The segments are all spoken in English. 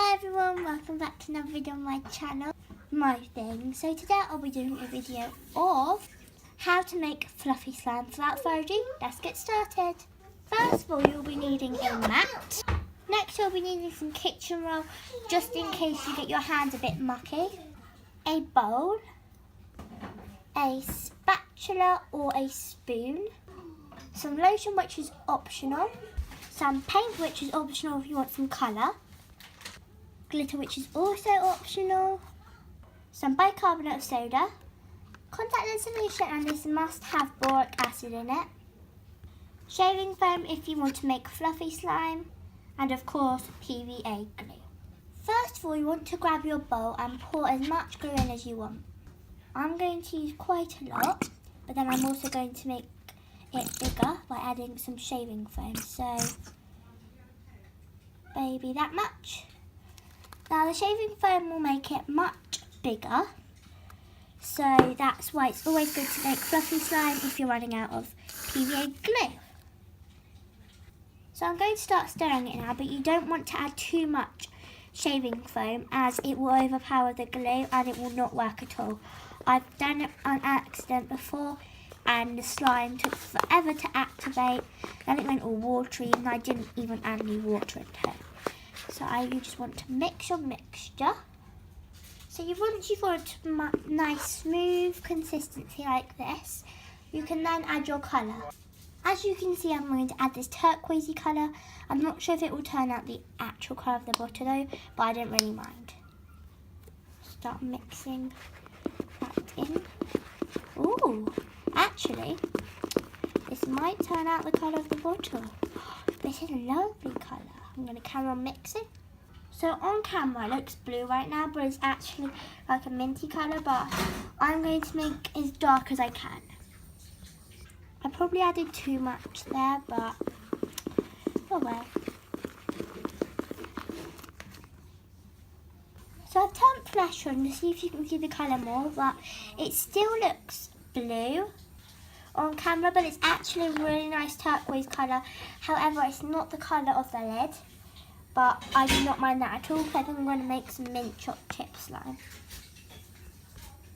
Hi everyone, welcome back to another video on my channel, My Thing. So today I'll be doing a video of how to make fluffy slime. Without further ado, let's get started. First of all, you'll be needing a mat. Next you'll be needing some kitchen roll, just in case you get your hands a bit mucky. A bowl, a spatula or a spoon, some lotion which is optional, some paint which is optional if you want some colour, glitter which is also optional, some bicarbonate of soda, contact lens solution, and this must have boric acid in it, shaving foam if you want to make fluffy slime, and of course PVA glue. First of all, you want to grab your bowl and pour as much glue in as you want. I'm going to use quite a lot, but then I'm also going to make it bigger by adding some shaving foam, so maybe that much. Now the shaving foam will make it much bigger, so that's why it's always good to make fluffy slime if you're running out of PVA glue. So I'm going to start stirring it now, but you don't want to add too much shaving foam as it will overpower the glue and it will not work at all. I've done it on accident before and the slime took forever to activate, then it went all watery and I didn't even add any water into it. So you just want to mix your mixture. So once you've got a nice smooth consistency like this, you can then add your colour. As you can see, I'm going to add this turquoisey colour. I'm not sure if it will turn out the actual colour of the bottle though, but I don't really mind. Start mixing that in. Ooh, actually, this might turn out the colour of the bottle. This is a lovely colour. I'm going to carry on mixing. So on camera it looks blue right now, but it's actually like a minty colour, but I'm going to make it as dark as I can. I probably added too much there, but oh well. So I've turned flash on to see if you can see the colour more, but it still looks blue on camera, but it's actually a really nice turquoise colour. However, it's not the colour of the lid, but I do not mind that at all because I think I'm going to make some mint choc chip slime.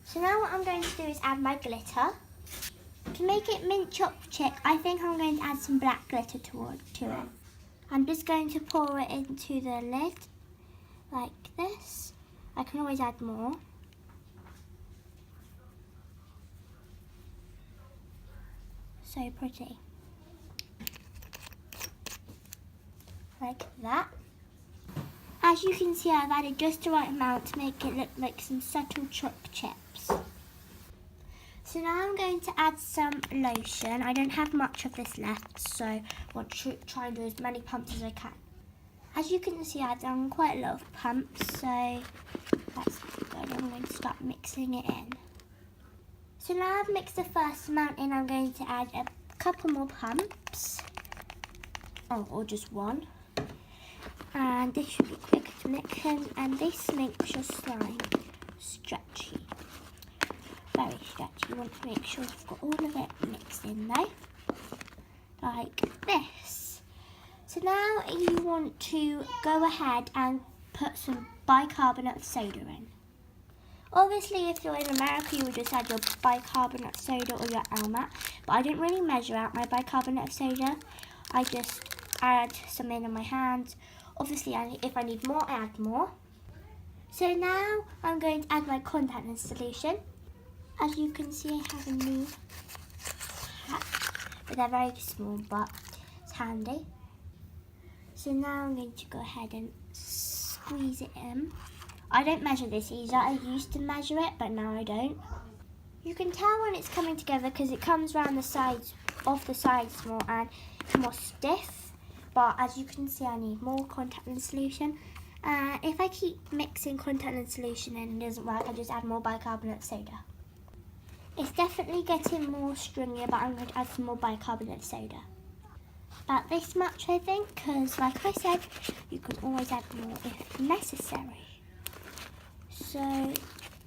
So now what I'm going to do is add my glitter. To make it mint choc chip, I think I'm going to add some black glitter to it. I'm just going to pour it into the lid like this. I can always add more. So pretty. Like that. As you can see, I've added just the right amount to make it look like some subtle choc chips. So now I'm going to add some lotion. I don't have much of this left, so I want to try and do as many pumps as I can. As you can see, I've done quite a lot of pumps, so that's good. I'm going to start mixing it in. So now I've mixed the first amount in, I'm going to add a couple more pumps. Oh, or just one. And this should be quicker to mix in, and this makes your slime stretchy. Very stretchy. You want to make sure you've got all of it mixed in though. Like this. So now you want to go ahead and put some bicarbonate of soda in. Obviously, if you're in America, you would just add your bicarbonate of soda or your Almat. But I don't really measure out my bicarbonate of soda. I just add some in my hands. Obviously, if I need more, I add more. So now I'm going to add my contact lens solution. As you can see, I have a new pack, but they're very small, but it's handy. So now I'm going to go ahead and squeeze it in. I don't measure this either. I used to measure it, but now I don't. You can tell when it's coming together because it comes around the sides, off the sides more, and it's more stiff. But as you can see, I need more contact lens solution. If I keep mixing contact lens solution and it doesn't work, I just add more bicarbonate of soda. It's definitely getting more stringier, but I'm going to add some more bicarbonate of soda. About this much, I think, because like I said, you can always add more if necessary. So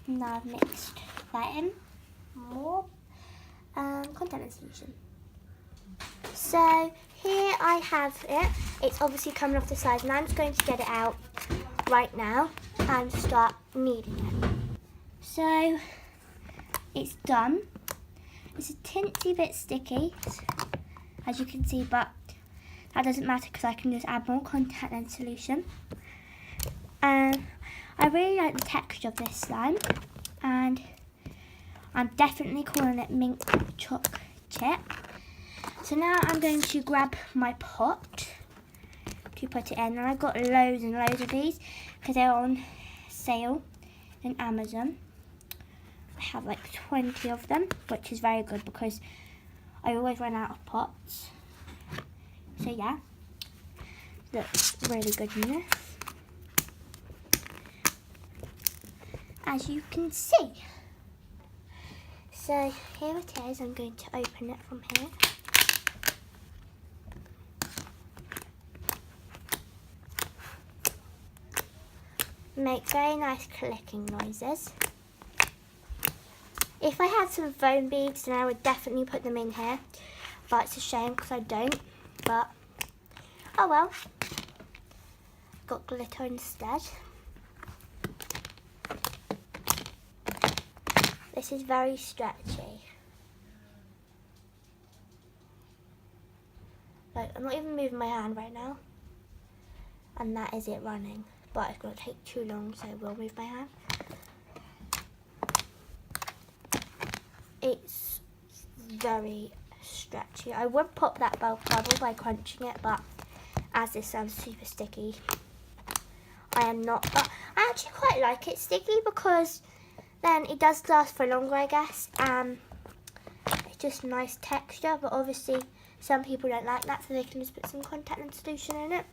now I've mixed that in. More contact lens solution. So here I have it. It's obviously coming off the sides, and I'm just going to get it out right now and start kneading it. So it's done. It's a teensy bit sticky, as you can see, but that doesn't matter because I can just add more contact lens solution. I really like the texture of this slime, and I'm definitely calling it mint choc chip. So now I'm going to grab my pot to put it in, and I've got loads and loads of these because they're on sale in Amazon. I have like 20 of them, which is very good because I always run out of pots. So yeah, looks really good in this, as you can see. So here it is. I'm going to open it from here. Make very nice clicking noises. If I had some foam beads, then I would definitely put them in here, but it's a shame because I don't. But oh well, got glitter instead. This is very stretchy. Like, I'm not even moving my hand right now, and that is it running. But it's going to take too long, so I will move my hand. It's very stretchy. I would pop that bubble by crunching it, but as this sounds super sticky, I am not. But I actually quite like it sticky because then it does last for longer, I guess. It's just nice texture, but obviously some people don't like that, so they can just put some contact lens solution in it.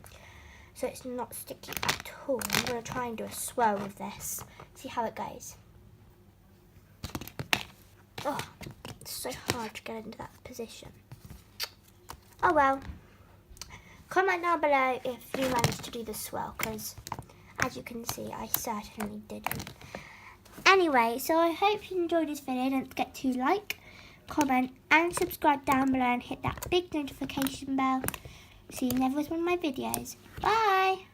So it's not sticky at all. I'm going to try and do a swirl with this. See how it goes. Oh, it's so hard to get into that position. Oh well. Comment down below if you managed to do the swirl, because as you can see, I certainly didn't. Anyway, so I hope you enjoyed this video. Don't forget to like, comment and subscribe down below and hit that big notification bell so you never miss one of my videos. Bye!